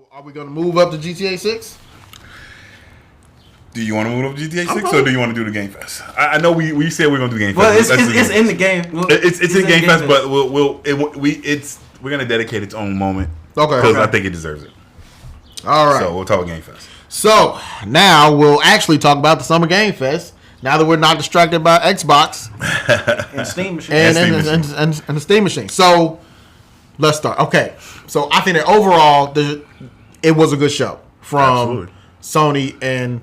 So, are we going to move up to GTA 6? Do you want to move up to GTA 6 or do you want to do the Game Fest? I know we said we're going to do Game Fest. Well, it's in the game. It's in Game Fest, but we're going to dedicate its own moment. Okay. Because I think it deserves it. All right. So we'll talk Game Fest. So now we'll actually talk about the Summer Game Fest. Now that we're not distracted by Xbox and Steam machine and the Steam machine. So let's start. Okay. So I think that overall it was a good show from Sony and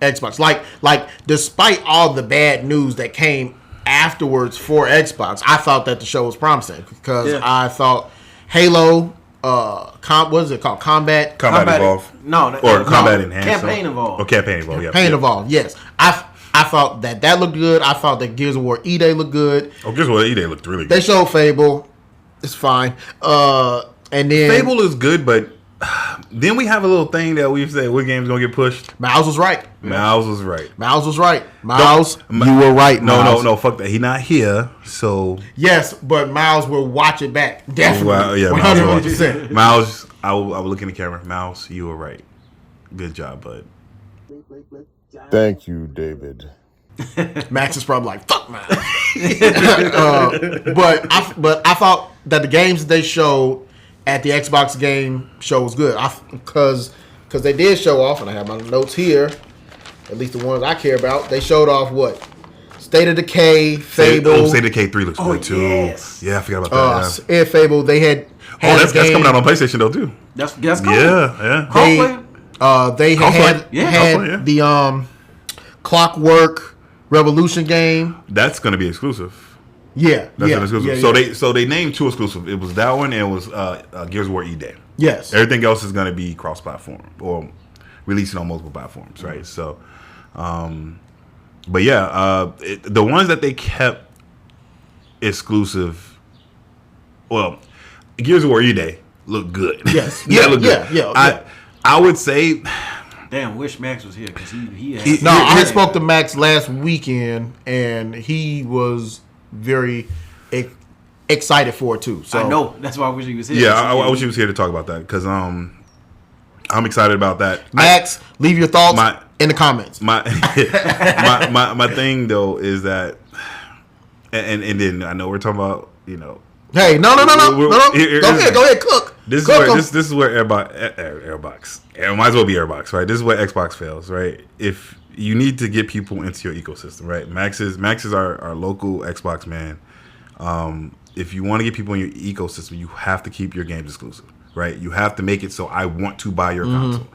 Xbox. Like despite all the bad news that came afterwards for Xbox, I thought that the show was promising because I thought Halo. What is it called? Combat Evolved. Combat Enhanced. Campaign Evolved. Or Campaign Evolved. Campaign Evolved. Yes, I thought that looked good. I thought that Gears of War E-Day looked good. Oh, Gears of War E-Day looked really good. They showed Fable. It's fine. And then Fable is good, but then we have a little thing that we say what game's gonna get pushed. Miles was right. Miles was right. Miles, you were right. No, fuck that. He not here, so yes, but Miles will watch it back. Definitely. Well, yeah, 100%. Miles, I will look in the camera. Miles, you were right. Good job, bud. Thank you, David. Max is probably like, fuck Miles. But I thought that the games they showed at the Xbox game show was good. Because they did show off, and I have my notes here, at least the ones I care about. They showed off what? State of Decay, Fable. State of Decay 3 looks good too. Yes. Yeah, I forgot about that. And Fable, they had that's coming out on PlayStation though too. That's cool. Yeah. They had the Clockwork Revolution game. That's going to be exclusive. Yeah, that's an exclusive. So they named two exclusive. It was that one and it was Gears of War E-Day. Yes. Everything else is going to be cross-platform or releasing on multiple platforms, right? So, but yeah, the ones that they kept exclusive, well, Gears of War E-Day looked good. Yes. Looked good. Yeah. I would say. Damn, wish Max was here because he I spoke to Max last weekend and he was very excited for it too. So I know that's why I wish he was here. Yeah, I wish he was here to talk about that because I'm excited about that. Max, leave your thoughts in the comments. My thing though is that, and then I know we're talking about Hey, no. Go ahead, cook. This is where Airbox. It might as well be Airbox, right? This is where Xbox fails, right? If you need to get people into your ecosystem, right? Max is our local Xbox man. If you want to get people in your ecosystem, you have to keep your games exclusive, right? You have to make it so I want to buy your console.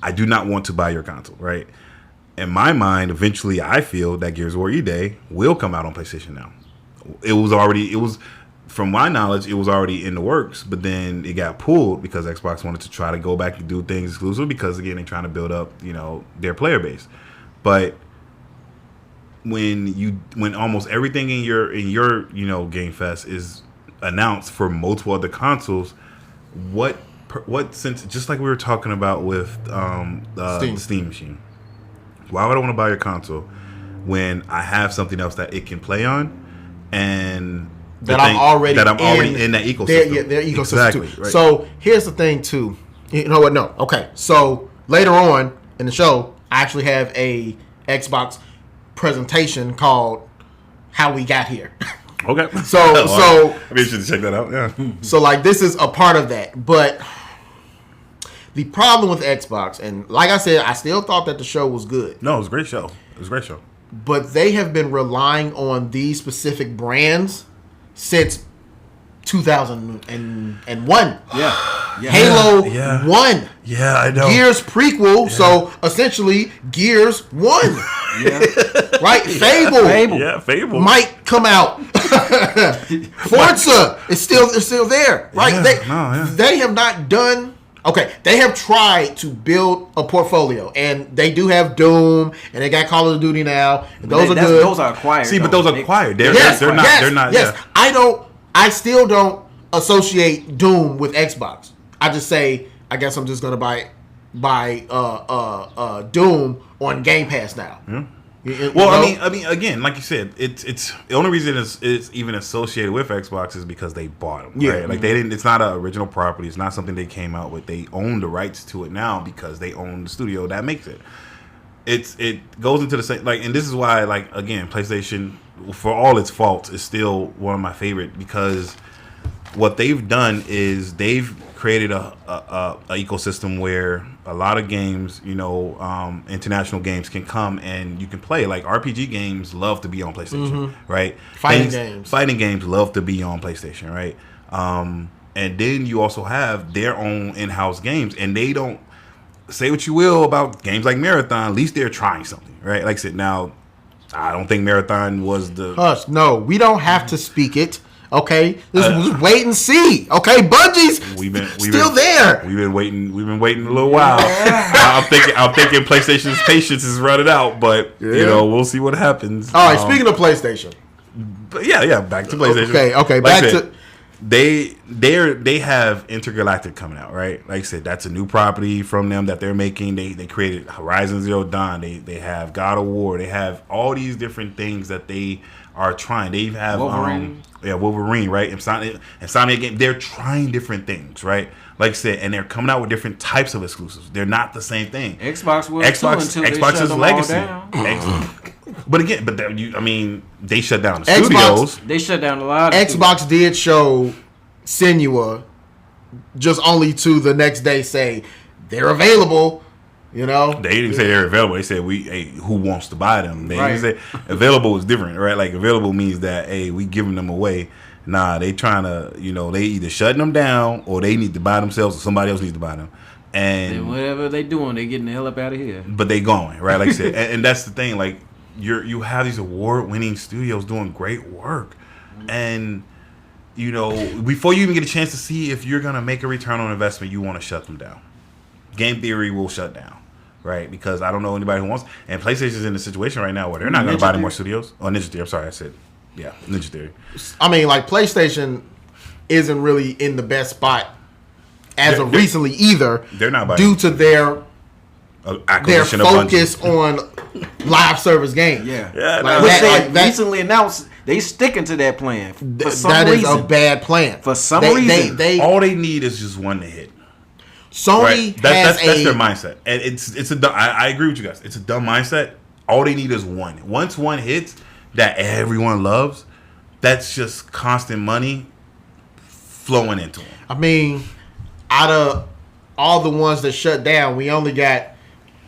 I do not want to buy your console, right? In my mind, eventually I feel that Gears of War E-Day will come out on PlayStation now. From my knowledge, it was already in the works, but then it got pulled because Xbox wanted to try to go back and do things exclusive because, again, they're trying to build up, their player base. But when almost everything in your Game Fest is announced for multiple other consoles, what sense? Just like we were talking about with the Steam machine, why would I want to buy your console when I have something else that it can play on and I'm already in that ecosystem. Their ecosystem exactly, too. Right. So here's the thing too. You know what? No. Okay. So later on in the show, I actually have a Xbox presentation called "How We Got Here." Okay. So I mean, you should check that out. Yeah. So this is a part of that, but the problem with Xbox, and like I said, I still thought that the show was good. No, it was a great show. But they have been relying on these specific brands since 2001. Yeah. Halo 1. Yeah, I know. Gears prequel, so essentially Gears 1. Yeah. Right? Fable. Yeah, Fable. Might come out. Forza is still there. Right? Yeah, they have not done. Okay, they have tried to build a portfolio, and they do have Doom, and they got Call of Duty now. And those are good. Those are acquired. See, but those are acquired. They're not. Yes, yeah. I still don't associate Doom with Xbox. I just say, I guess I'm just gonna buy Doom on Game Pass now. Yeah. Well, I mean, again, like you said, it's the only reason it's even associated with Xbox is because they bought them. Right? Like they didn't. It's not an original property. It's not something they came out with. They own the rights to it now because they own the studio that makes it. It goes into the same and this is why again, PlayStation, for all its faults, is still one of my favorite because what they've done is they've created a ecosystem where a lot of games, international games can come and you can play. Like RPG games love to be on PlayStation, right? Fighting games love to be on PlayStation, right? And then you also have their own in-house games, and they don't say what you will about games like Marathon. At least they're trying something, right? Like I said, now I don't think Marathon was the Hush, no, we don't have to speak it. Okay, this was wait and see. Okay, Bungie's still there. We've been waiting a little while. I'm thinking PlayStation's patience is running out, but we'll see what happens. All right, speaking of PlayStation, but yeah, back to PlayStation. Okay, back to they have Intergalactic coming out, right? Like I said, that's a new property from them that they're making. They created Horizon Zero Dawn. They have God of War. They have all these different things that they are trying. They have Wolverine, right? Insomnia game. They're trying different things, right? Like I said, and they're coming out with different types of exclusives. They're not the same thing. Xbox is legacy. But again, they shut down the studios. They shut down a lot. Xbox did show Senua, just only to the next day say they're available. They didn't say they're available. They said who wants to buy them? They didn't say available is different, right? Like available means that we giving them away. Nah, they trying to they either shutting them down or they need to buy themselves or somebody else needs to buy them. And whatever they doing, they getting the hell up out of here. But they going, right? Like I said, and that's the thing. Like you have these award-winning studios doing great work, and before you even get a chance to see if you're gonna make a return on investment, you want to shut them down. Game Theory will shut down, right? Because I don't know anybody who wants. And PlayStation's in a situation right now where they're not gonna buy any more studios. Oh, Ninja Theory. I'm sorry, I said Ninja Theory. I mean, PlayStation isn't really in the best spot as of recently either. They're not buying due to their acquisition focus on live service games. Which they recently announced they sticking to that plan. For some that reason. Is a bad plan. For some reason, all they need is just one to hit. Sony that's their mindset, and I agree with you guys. It's a dumb mindset. All they need is one. Once one hits that everyone loves, that's just constant money flowing into them. I mean, out of all the ones that shut down, we only got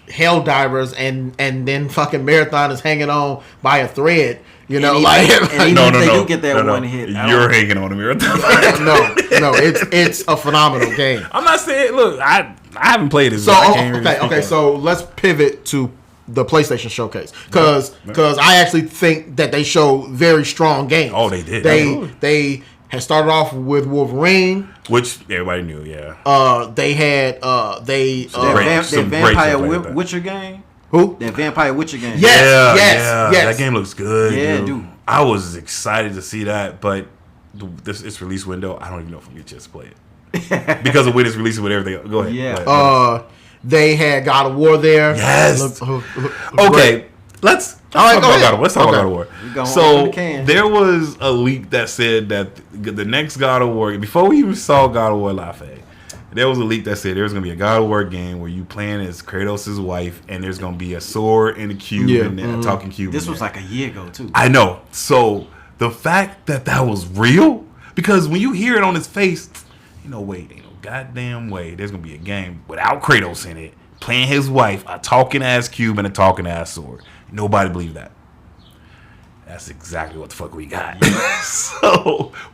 Helldivers and then fucking Marathon is hanging on by a thread. They do get that one hit. You're hanging on a Marathon. no, it's a phenomenal game. I'm not saying. Look, I haven't played it. So okay. So let's pivot to the PlayStation Showcase because I actually think that they show very strong games. Oh, they did. They had started off with Wolverine, which everybody knew. Yeah. They had that Vampire Witcher game. Who? That Vampire Witcher game. Yes. That game looks good. Yeah, dude. I was excited to see that, but its release window, I don't even know if I'm gonna get a chance to play it because of when it's releasing with everything. Go ahead. Yeah. They had God of War there. Yes. Okay. Great. Let's talk about God of War. Let's talk about God of War. So there was a leak that said that the next God of War, before we even saw God of War Laufey, there was a leak that said there was going to be a God of War game where you playing as Kratos' wife, and there's going to be a sword and a cube and a talking cube. This was like a year ago, too. I know. So the fact that was real, because when you hear it on his face, ain't no goddamn way there's going to be a game without Kratos in it, playing his wife, a talking ass cube and a talking ass sword. Nobody believed that. That's exactly what the fuck we got.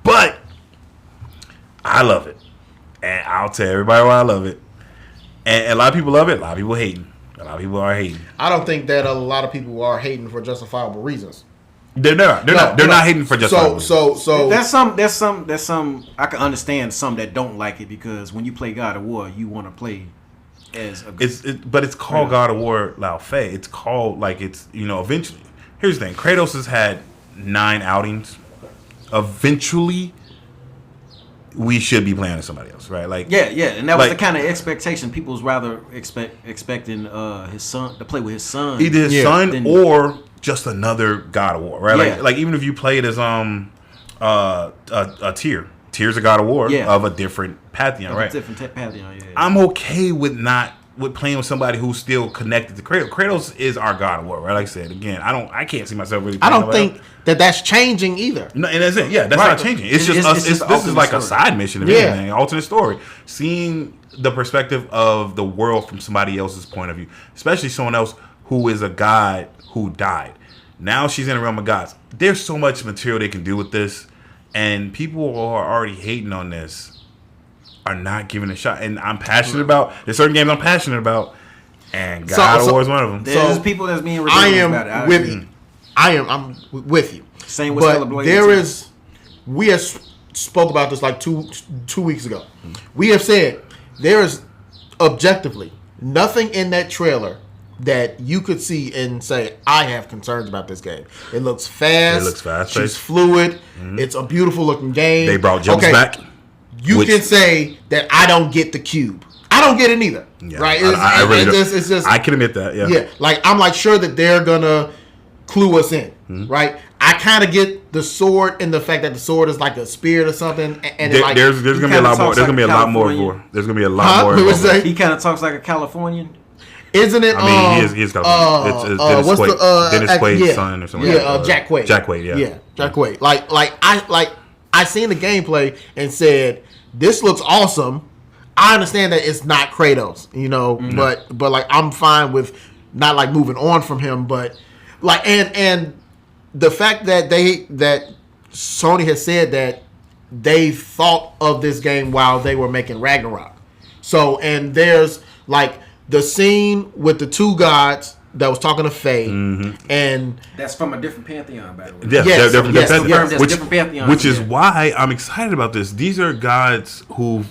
But I love it. And I'll tell everybody why I love it. And a lot of people love it. A lot of people hating. A lot of people are hating. I don't think that a lot of people are hating for justifiable reasons. They're not hating for justifiable reasons. So there's some I can understand some that don't like it because when you play God of War, you want to play as a but it's called God of War Laufey. It's called eventually. Here's the thing. Kratos has had 9 outings. Eventually we should be playing as somebody else, right? And that was the kind of expectation. People was rather expecting his son to play with his son, either his son or just another God of War, right? Yeah. Like even if you play it as a tier. Tier's a God of War of a different pantheon, right? Different pantheon, yeah. I'm okay with playing with somebody who's still connected to Kratos. Kratos is our God of War, right? Like I said, again, I can't see myself really. I don't think that's changing either. No, and that's it. Yeah, that's not changing. It's just us. This is like a side mission, if anything, an alternate story. Seeing the perspective of the world from somebody else's point of view, especially someone else who is a god who died. Now she's in the realm of gods. There's so much material they can do with this. And people who are already hating on this are not giving it a shot. And I'm passionate about. There's certain games I'm passionate about, and God of War is one of them. There's people that's being ridiculous about it. I'm with you. Same with but there is. We have spoke about this like two weeks ago. We have said there is objectively nothing in that trailer that you could see and say, I have concerns about this game. It looks fast. She's fluid. Mm-hmm. It's a beautiful looking game. They brought jumps back. You can say that I don't get the cube. I don't get it either. Yeah, right? I really don't. It's just, I can admit that, yeah. Yeah. Like, I'm like sure that they're going to clue us in, right? I kind of get the sword and the fact that the sword is like a spear or something. And there's going to be a lot more. There's going to be a lot more. There's going to be a lot more. He kind of talks like a Californian. Isn't it? I mean, he is California. It's Dennis Quaid's son or something. Yeah, Jack Quaid. Jack Quaid, yeah. Yeah, Jack Quaid. I seen the gameplay and said, this looks awesome. I understand that it's not Kratos, but like I'm fine with not like moving on from him, but like and the fact that Sony has said that they thought of this game while they were making Ragnarok. So and there's like the scene with the two gods that was talking to Faye, and that's from a different pantheon, by the way. Yeah, yes, different pantheon. Which is why I'm excited about this. These are gods who.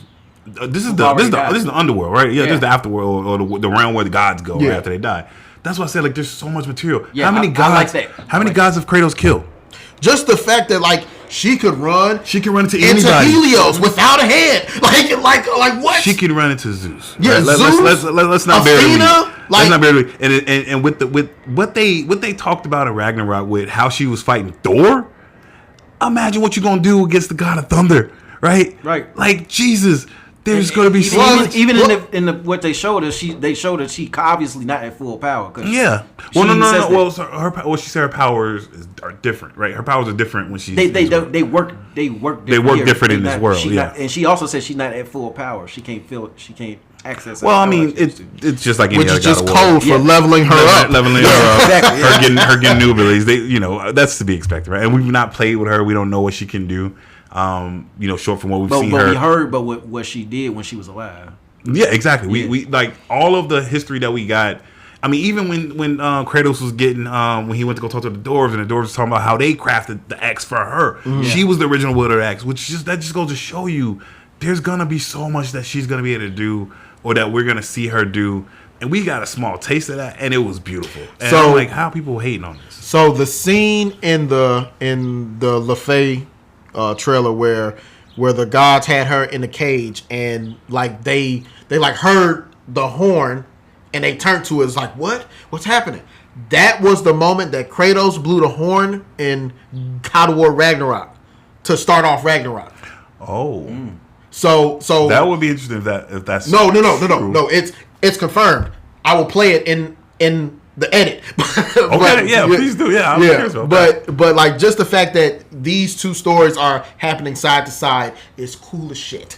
This is the underworld, right? Yeah, this is the afterworld or the realm where the gods go right after they die. That's why I said like there's so much material. Yeah, how many gods? How many gods have Kratos killed? Just the fact that like she could run. She can run into anybody. Helios without a head. Like what? She can run into Zeus. Yeah, right? Zeus. Let's not bury it. Let's not bury it. And with what they talked about in Ragnarok with how she was fighting Thor. Imagine what you're gonna do against the god of thunder, right? Right. Like Jesus. There's going to be so much. Even in the what they showed us, they showed that she obviously not at full power. Yeah. Well, no. Well, so she said her powers are different, right? Her powers are different when she's they work different in this world. And she also said she's not at full power. She can't feel it. She can't access. Well, I mean, it's just like any which other is just code for leveling her up. Leveling her up. Exactly. Her getting new abilities. That's to be expected, right? And we've not played with her. We don't know what she can do. Short from what we've seen her. But we heard what she did when she was alive. Yeah, exactly. We like all of the history that we got. I mean, even when Kratos was getting when he went to go talk to the dwarves, and the dwarves was talking about how they crafted the axe for her. Mm-hmm. She was the original wielder axe, which just goes to show you there's gonna be so much that she's gonna be able to do, or that we're gonna see her do. And we got a small taste of that, and it was beautiful. And so, I'm like, how are people hating on this? So the scene in the Laufey trailer where the gods had her in the cage, and like they like heard the horn and they turned to it, it's like, what's happening? That was the moment that Kratos blew the horn in God of War Ragnarok to start off Ragnarok. So that would be interesting if that's no. It's confirmed. I will play it in the edit. Please do. Yeah, I'm curious about that. But like just the fact that these two stories are happening side to side is cool as shit.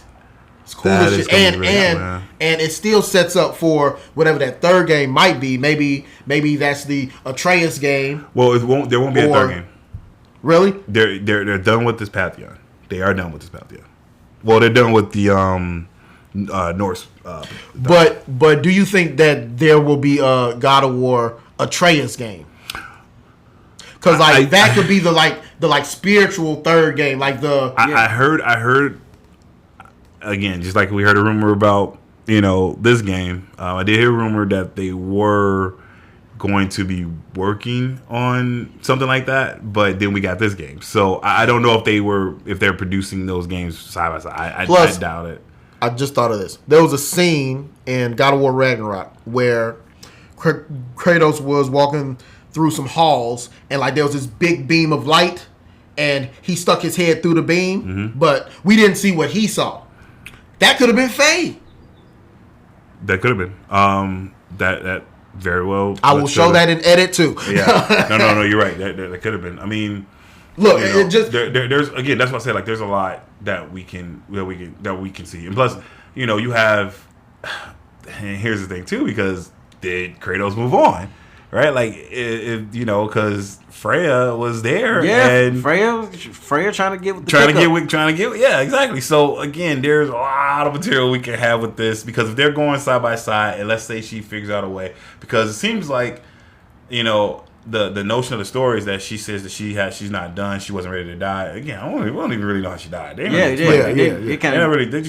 It's cool as shit. And it still sets up for whatever that third game might be. Maybe that's the Atreus game. Well, there won't be a third game. Really? They're done with this pantheon. They are done with this pantheon. Well, they're done with the Norse. But do you think that there will be a God of War Atreus game? Because that could be the spiritual third game, like the. I heard again, just like we heard a rumor about this game. I did hear a rumor that they were going to be working on something like that, but then we got this game. So I don't know if they're producing those games side by side. I doubt it. I just thought of this. There was a scene in God of War Ragnarok where Kratos was walking through some halls, and like there was this big beam of light, and he stuck his head through the beam, but we didn't see what he saw. That could have been Faye. That could have been. That very well. I will show that in edit too. Yeah. No. You're right. That could have been. I mean, look, you know, it just there's again. That's what I said. Like, there's a lot that we can see, and plus, you know, you have. And here's the thing too, because did Kratos move on? Right, like you know, because Freya was there, and Freya trying to get yeah, exactly. So again, there's a lot of material we can have with this, because if they're going side by side, and let's say she figures out a way, because it seems like, you know, the notion of the story is that she says that she's not done, she wasn't ready to die. Again, we don't even really know how she died. They just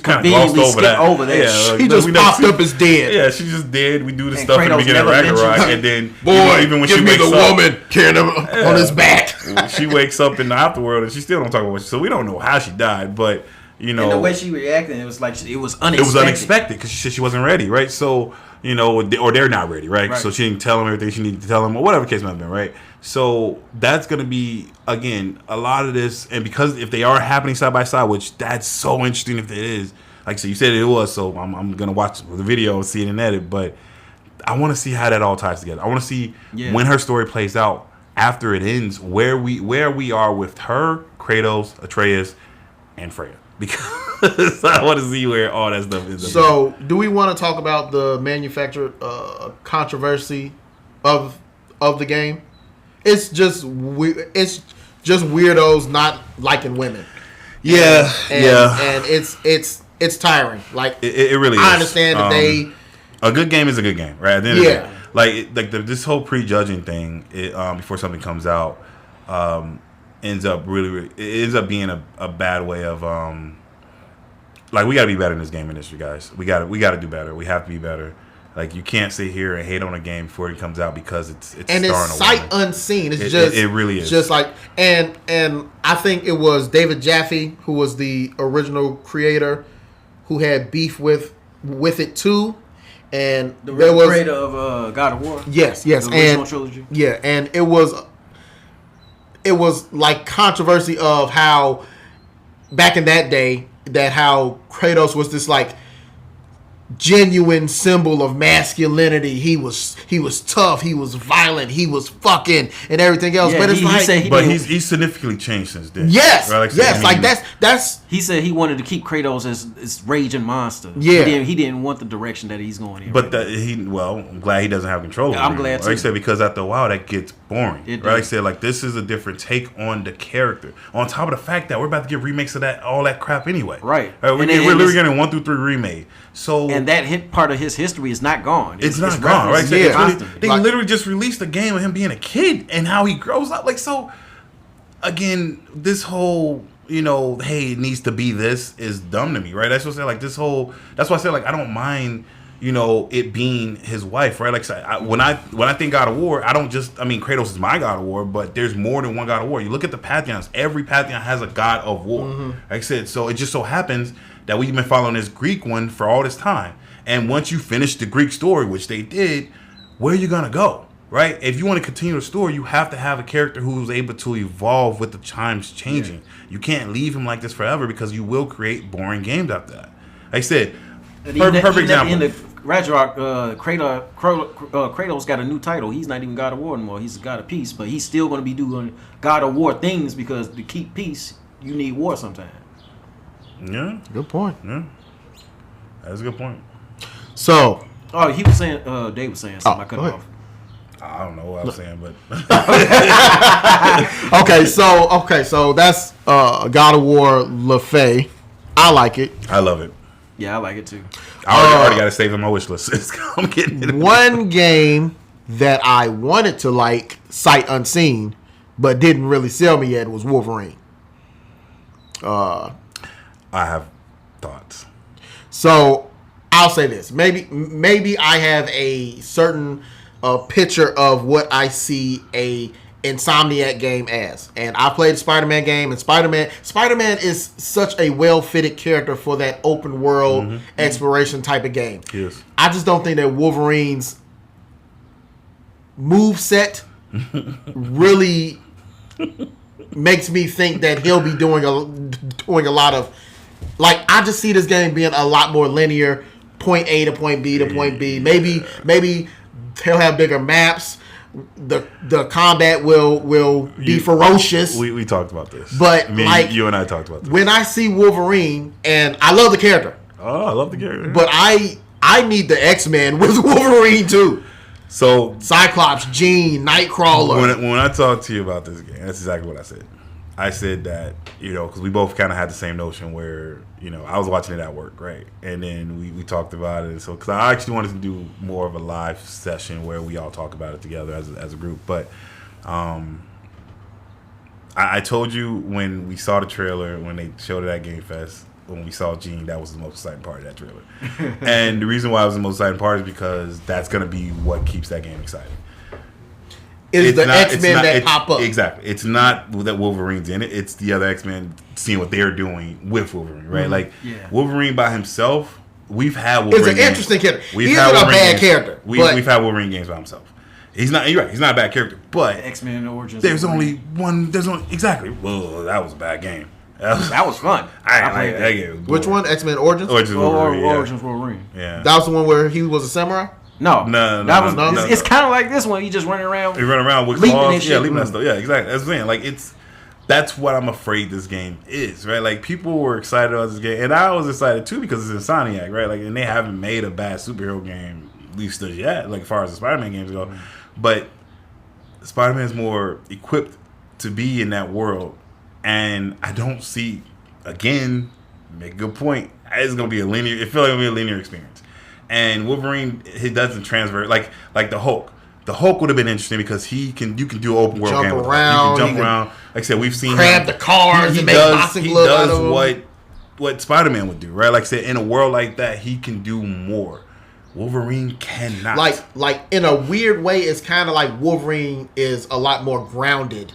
kind of glossed over that. Yeah, he just popped up as dead. Yeah, she just dead. We do the stuff in the beginning of Ragnarok, and then even when she wakes up, woman carrying him on his back. She wakes up in the afterworld, and she still don't talk about what she. So we don't know how she died, but you know, and the way she reacted, it was like it was unexpected. It was unexpected because she said she wasn't ready, right? So, you know, or they're not ready, right? So she didn't tell them everything she needed to tell them, or whatever the case might have been, right? So that's going to be, again, a lot of this, and because if they are happening side by side, which that's so interesting if it is, like so you said it was, so I'm going to watch the video and see it in edit, but I want to see how that all ties together. I want to see when her story plays out after it ends, where we are with her, Kratos, Atreus, and Freya. Because I want to see where all that stuff is. So, do we want to talk about the manufacturer controversy of the game? It's just weirdos not liking women. Yeah, and it's tiring. Like it really is. I understand that a good game is a good game, right? At the end of the day, like this whole prejudging thing, before something comes out, ends up being a bad way of like, we got to be better in this game industry, guys. We got to do better. We have to be better. Like, you can't sit here and hate on a game before it comes out because it's and it's sight unseen. It's it really is just like and I think it was David Jaffe, who was the original creator, who had beef with it too. And the creator of God of War. Yes, the original trilogy. Yeah, and it was like controversy of how back in that day, that how Kratos was this like genuine symbol of masculinity. He was tough, he was violent, he was fucking and everything else. But it's he's significantly changed since then. Yes, right? That's. He said he wanted to keep Kratos as raging monster. Yeah, he didn't want the direction that he's going in. But I'm glad he doesn't have control over it. I'm glad too. Like I said, because after a while that gets boring. Right? Like I said, like, this is a different take on the character. On top of the fact that we're about to get remakes of all that crap anyway. Right. We're literally getting 1 through 3 remade. So, and that part of his history is not gone. It's not gone, right? They literally just released a game of him being a kid and how he grows up. Like, so, again, this whole, you know, hey, it needs to be this is dumb to me, right? That's what I said. Like, that's why I said, like, I don't mind, you know, it being his wife, right? Like, when I think God of War, Kratos is my God of War, but there's more than one God of War. You look at the pantheons; every pantheon has a God of War. Like I said, so it just so happens that we've been following this Greek one for all this time. And once you finish the Greek story, which they did, where are you gonna go, right? If you want to continue the story, you have to have a character who's able to evolve with the times changing. You can't leave him like this forever, because you will create boring games after that. Like I said, perfect example. In the Ragnarok, Kratos got a new title. He's not even God of War anymore. He's a God of Peace, but he's still going to be doing God of War things, because to keep peace, you need war sometimes. Yeah, good point. Yeah, that's a good point. So, he was saying, Dave was saying something. I cut him off. I don't know what I was saying, but okay, so that's God of War Laufey. I like it. I love it. Yeah, I like it too. I already got to save on my wish list. I'm getting it. One game that I wanted to like sight unseen, but didn't really sell me yet, was Wolverine. I have thoughts. So I'll say this: maybe I have a certain picture of what I see a Insomniac game as, and I played the Spider-Man game, and Spider-Man is such a well-fitted character for that open world exploration type of game. Yes. I just don't think that Wolverine's move set really makes me think that he'll be doing a lot of, like, I just see this game being a lot more linear, point A to point B to point B. Maybe he'll have bigger maps. The combat will be ferocious. We talked about this, but you and I talked about this. When I see Wolverine, and I love the character. Oh, I love the character. But I need the X-Men with Wolverine too. So Cyclops, Jean, Nightcrawler. When I talked to you about this game, that's exactly what I said. I said that, because we both kind of had the same notion where, I was watching it at work, right? And then we talked about it. So, because I actually wanted to do more of a live session where we all talk about it together as a group. But I told you when we saw the trailer, when they showed it at Game Fest, when we saw Jean, that was the most exciting part of that trailer. And the reason why it was the most exciting part is because that's going to be what keeps that game exciting. It's the X-Men that pop up. Exactly. It's not that Wolverine's in it. It's the other X-Men seeing what they're doing with Wolverine, right? Mm-hmm. Wolverine by himself, we've had Wolverine It's an games. interesting character. We've He's had not a Wolverine bad games. character. We've had Wolverine games by himself. He's not. You're right. He's not a bad character, but X-Men Origins. There's only one. Exactly. Well, that was a bad game. That was fun. I played that game. Which one? X-Men Origins? Origins Wolverine. Origins Wolverine. Yeah. That was the one where he was a samurai? No. It's kind of like this one. You just running around. You run around with leaping claws. and shit. Yeah, leaping that stuff. Yeah, exactly. That's what I'm saying. That's what I'm afraid this game is, right? Like, people were excited about this game, and I was excited too because it's Insomniac, right? Like, and they haven't made a bad superhero game, at least as yet, like as far as the Spider-Man games go. But Spider-Man's more equipped to be in that world, and I don't see. Again, make a good point. It's gonna be a linear. It feels like it'll be a linear experience. And Wolverine, he doesn't transfer like the Hulk. The Hulk would have been interesting because you can do open world game with him. You can jump around. Like I said, we've seen grab the cars and make boxing gloves out of them. What Spider-Man would do, right? Like I said, in a world like that, he can do more. Wolverine cannot. Like in a weird way, it's kind of like Wolverine is a lot more grounded.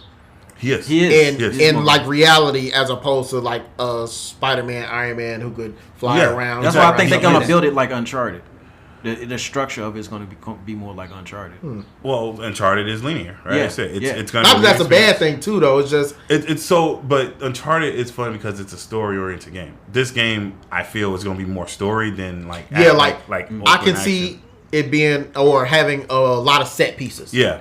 He is. In like reality, as opposed to like Spider-Man, Iron Man, who could fly around. That's why I think they're gonna build it like Uncharted. The structure of it is going to be more like Uncharted. Well, Uncharted is linear, right? Yeah. It's going to. Not that's a bad thing too, though. It's just it's so. But Uncharted is fun because it's a story-oriented game. This game, I feel, is going to be more story than like I can action. see it being or having a lot of set pieces. Yeah.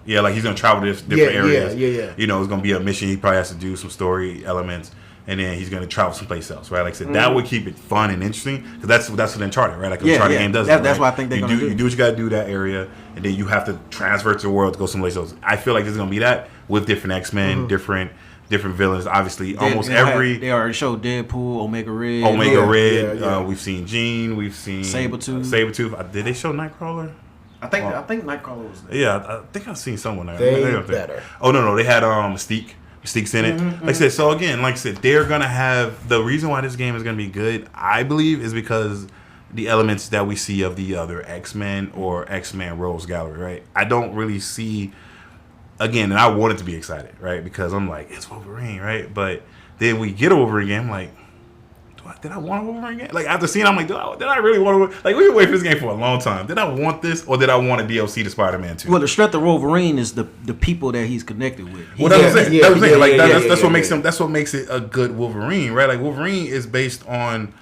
Like he's going to travel to different areas. Yeah. It's going to be a mission. He probably has to do some story elements. And then he's going to travel someplace else, right? Like I said, that would keep it fun and interesting because that's what Uncharted, right? Like Uncharted game does. That's what I think they're going to do. You do what you got to do that area, and then you have to transfer to the world to go someplace else. I feel like this is going to be that with different X-Men, different villains. Obviously, they already showed Deadpool, Omega Red. We've seen Jean. We've seen Sabretooth. Did they show Nightcrawler? I think Nightcrawler was there. Yeah, I think I've seen someone there. They better. Oh no, they had Mystique. Mystique's in it. Like I said, so again, like I said, they're gonna have the reason why this game is gonna be good, I believe, is because the elements that we see of the other X-Men or X-Men Rogues Gallery, right? I don't really see again, and I wanted to be excited, right? Because I'm like, it's Wolverine, right? But then we get a Wolverine game, I'm like, did I want a Wolverine game? Like after seeing it, I'm like, did I really want to? Like we've been waiting for this game for a long time. Did I want this, or did I want a DLC to Spider-Man 2? Well, the strength of Wolverine is the people that he's connected with. Well, that's what I'm saying. That's what makes him. That's what makes it a good Wolverine, right? Like Wolverine is based on,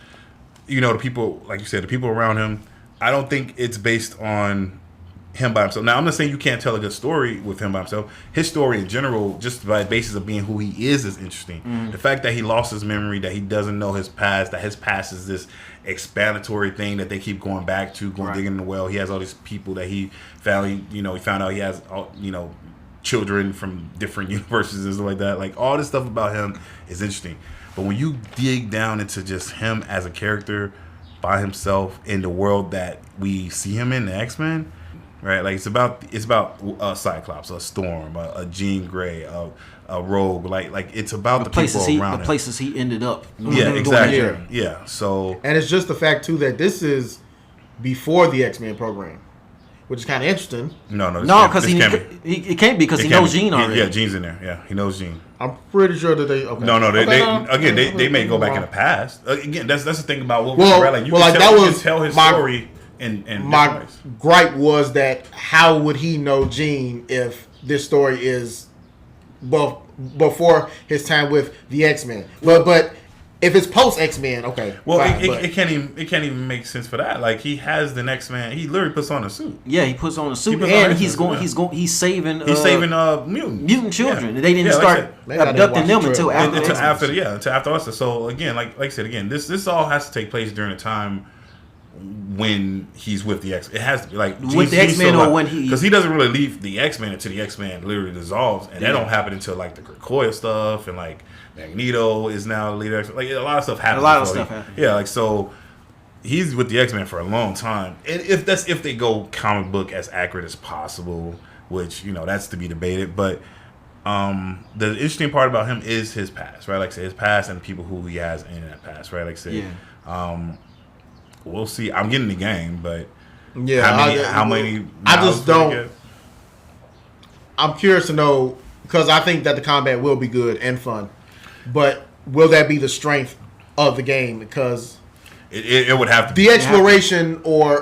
the people, like you said, the people around him. I don't think it's based on him by himself. Now, I'm not saying you can't tell a good story with him by himself. His story in general, just by the basis of being who he is interesting. The fact that he lost his memory, that he doesn't know his past, that his past is this explanatory thing that they keep going back to, digging in the well. He has all these people that he found. He found out he has, children from different universes and stuff like that. Like all this stuff about him is interesting. But when you dig down into just him as a character by himself in the world that we see him in, the X-Men. Right, like it's about a Cyclops, a Storm, a Jean Grey, a Rogue. Like it's about the people around him. Places he ended up. Yeah, exactly. Yeah. So, and it's just the fact too that this is before the X-Men program, which is kind of interesting. No, because he can't be because he knows Jean already. Yeah, Jean's in there. Yeah, he knows Jean. I'm pretty sure that they. Okay. No, they may go back in the past. Again, that's the thing about Wolverine, right? Like you can tell his story. And my gripe was that how would he know Jean if this story is before his time with the X-Men. But if it's post X-Men, okay. Well, fine, it can't even make sense for that. Like he has the next man. He literally puts on a suit. Yeah, he puts on a suit, and he's saving mutant children. Yeah. They didn't start abducting them until after. Until after us. So again, like I said again, this all has to take place during a time when he's with the X. It has to be like with the X-Men or when because he doesn't really leave the X-Men until the X-Men literally dissolves, and that don't happen until like the Krakoa stuff and like Magneto is now the leader. Like a lot of stuff happens. Yeah, like so he's with the X-Men for a long time, and if they go comic book as accurate as possible, which that's to be debated, but. The interesting part about him is his past, right? Like I said, his past and the people who he has in that past, right? Like I said, we'll see. I'm getting the game, but how many? I just don't. I'm curious to know because I think that the combat will be good and fun, but will that be the strength of the game? Because it would have to be the exploration or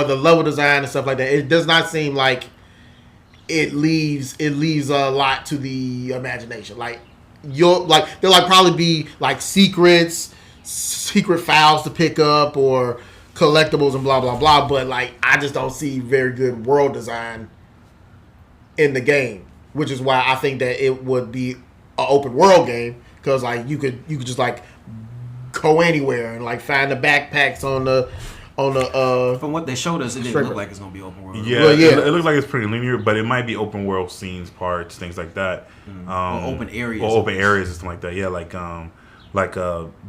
the level design and stuff like that. It does not seem like it leaves a lot to the imagination. Like there'll probably be like secret files to pick up or collectibles and blah blah blah. But like I just don't see very good world design in the game, which is why I think that it would be an open world game because like you could just like go anywhere and like find the backpacks on the. From what they showed us, it didn't look like it's gonna be open world. Yeah, it looks like it's pretty linear, but it might be open world scenes, parts, things like that. Or open areas. Or open areas and stuff like that. Yeah, like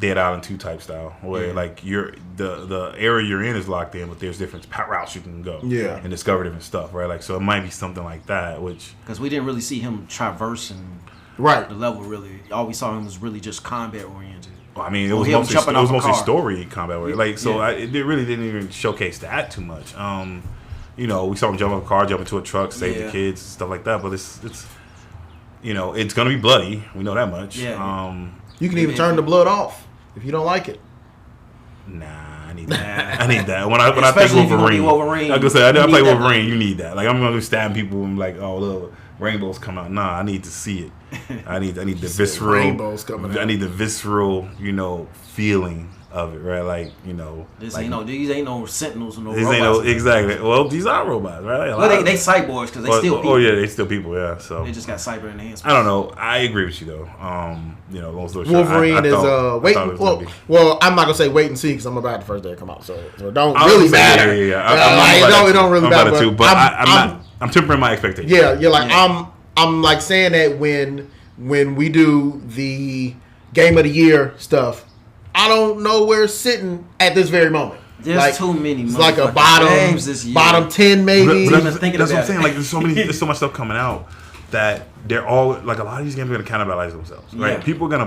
Dead Island 2 type style, where like you're the area you're in is locked in, but there's different routes you can go. Yeah, and discover different stuff, right? Like so, it might be something like that, which because we didn't really see him traversing the level. Really, all we saw him was really just combat oriented. I mean, it was mostly story combat. Like, so it really didn't even showcase that too much. We saw him jump on a car, jump into a truck, save the kids, stuff like that. But it's it's gonna be bloody. We know that much. Yeah. You can even turn the blood off if you don't like it. Nah, I need that. I need that. When I think Wolverine, like I said, I play Wolverine. You need that. Like I'm gonna be stabbing people and like, oh look, rainbows come out. Nah, I need to see it. I need the visceral rainbows coming out. I need the visceral, feeling of it, right? Like, these ain't no sentinels or no these robots. exactly. Well, these are robots, right? Well, they cyborgs because they still people. Oh yeah, they still people. Yeah, so they just got cyber enhancements. I don't know. I agree with you though. Wolverine is wait. Well, I'm not gonna say wait and see because I'm about the first day to come out, so it don't really matter. It don't really matter. But I'm tempering my expectations. Yeah, you're like I'm like saying that when we do the game of the year stuff, I don't know where it's sitting at this very moment. There's too many. It's like a bottom 10 maybe. That's what I'm saying. Like there's so much stuff coming out that they're all like a lot of these games are gonna cannibalize themselves, right? Yeah. People are gonna